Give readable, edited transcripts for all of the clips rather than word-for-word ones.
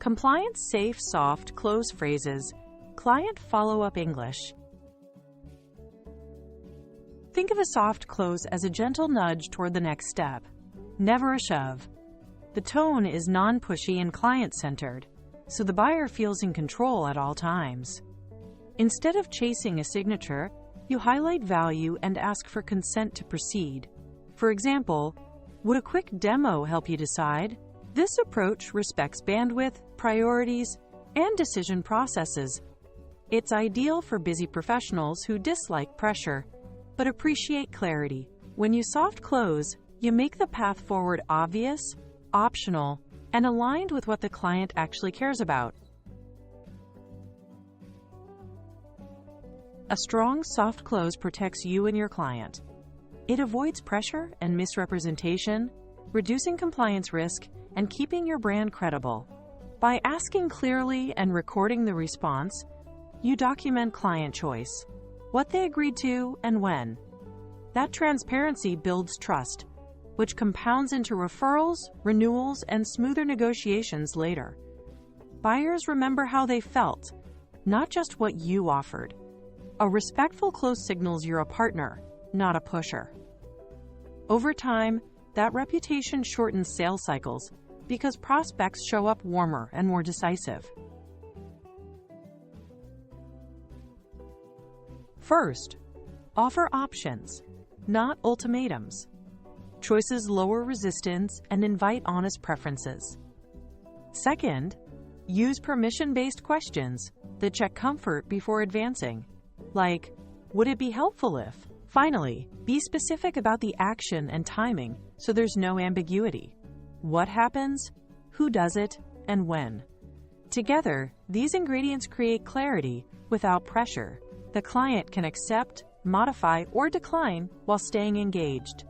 Compliance-safe soft close phrases, client follow-up English. Think of a soft close as a gentle nudge toward the next step, never a shove. The tone is non-pushy and client-centered, so the buyer feels in control at all times. Instead of chasing a signature, you highlight value and ask for consent to proceed. For example, would a quick demo help you decide? This approach respects bandwidth, priorities, and decision processes. It's ideal for busy professionals who dislike pressure, but appreciate clarity. When you soft close, you make the path forward obvious, optional, and aligned with what the client actually cares about. A strong soft close protects you and your client. It avoids pressure and misrepresentation, reducing compliance risk and keeping your brand credible. By asking clearly and recording the response, you document client choice, what they agreed to and when. That transparency builds trust, which compounds into referrals, renewals, and smoother negotiations later. Buyers remember how they felt, not just what you offered. A respectful close signals you're a partner, not a pusher. Over time, that reputation shortens sales cycles because prospects show up warmer and more decisive. First, offer options, not ultimatums. Choices lower resistance and invite honest preferences. Second, use permission-based questions that check comfort before advancing, like, would it be helpful if? Finally, be specific about the action and timing so there's no ambiguity. What happens, who does it, and when. Together, these ingredients create clarity without pressure. The client can accept, modify, or decline while staying engaged.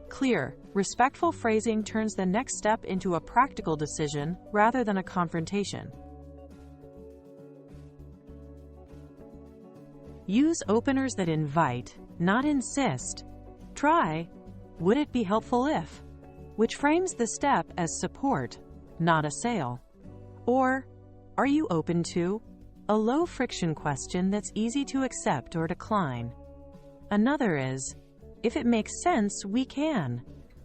Clear, respectful phrasing turns the next step into a practical decision rather than a confrontation. Use openers that invite, not insist. Try, would it be helpful if, which frames the step as support, not a sale. Or, are you open to, a low-friction question that's easy to accept or decline. Another is, if it makes sense, we can,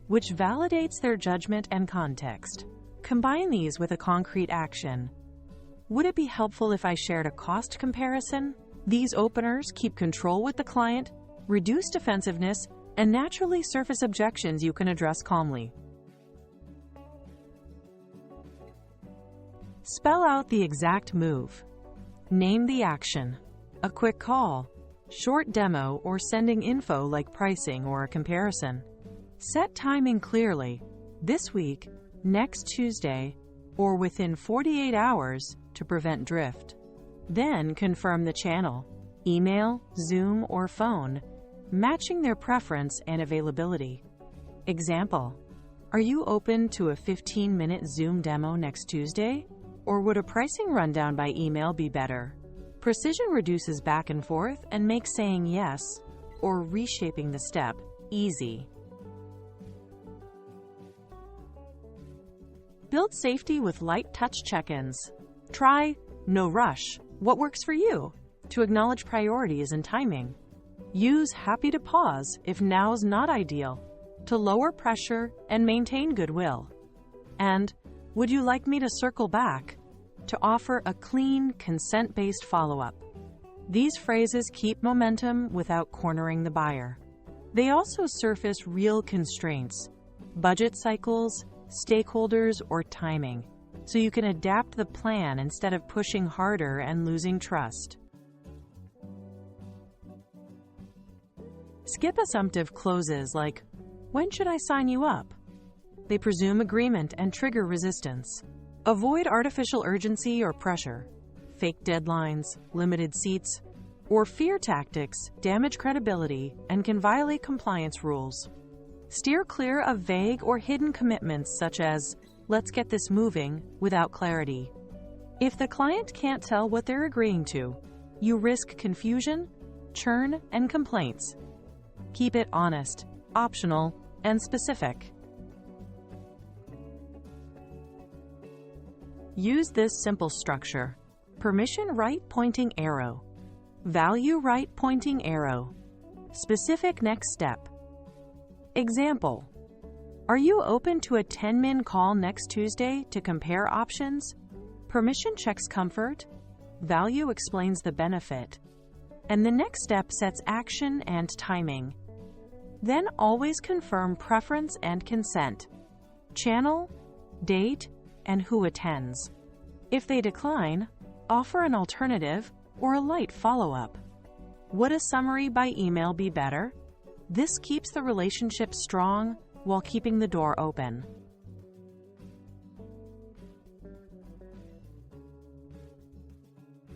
which validates their judgment and context. Combine these with a concrete action. Would it be helpful if I shared a cost comparison? These openers keep control with the client, reduce defensiveness, and naturally surface objections you can address calmly. Spell out the exact move. Name the action. A quick call, short demo, or sending info like pricing or a comparison. Set timing clearly, this week, next Tuesday, or within 48 hours to prevent drift. Then confirm the channel, email, Zoom, or phone, matching their preference and availability. Example, are you open to a 15-minute Zoom demo next Tuesday? Or would a pricing rundown by email be better? Precision reduces back and forth and makes saying yes, or reshaping the step, easy. Build safety with light touch check-ins. Try, no rush, what works for you, to acknowledge priorities and timing. Use happy to pause if now's not ideal, to lower pressure and maintain goodwill. And, would you like me to circle back, to offer a clean, consent-based follow-up. These phrases keep momentum without cornering the buyer. They also surface real constraints, budget cycles, stakeholders, or timing, so you can adapt the plan instead of pushing harder and losing trust. Skip assumptive closes like, when should I sign you up? They presume agreement and trigger resistance. Avoid artificial urgency or pressure. Fake deadlines, limited seats, or fear tactics damage credibility and can violate compliance rules. Steer clear of vague or hidden commitments such as, let's get this moving, without clarity. If the client can't tell what they're agreeing to, you risk confusion, churn, and complaints. Keep it honest, optional, and specific. Use this simple structure: permission right pointing arrow, value right pointing arrow, specific next step. Example: are you open to a 10-min call next Tuesday to compare options? Permission checks comfort, value explains the benefit, and the next step sets action and timing. Then always confirm preference and consent, channel, date, and who attends. If they decline, offer an alternative or a light follow-up. Would a summary by email be better? This keeps the relationship strong while keeping the door open.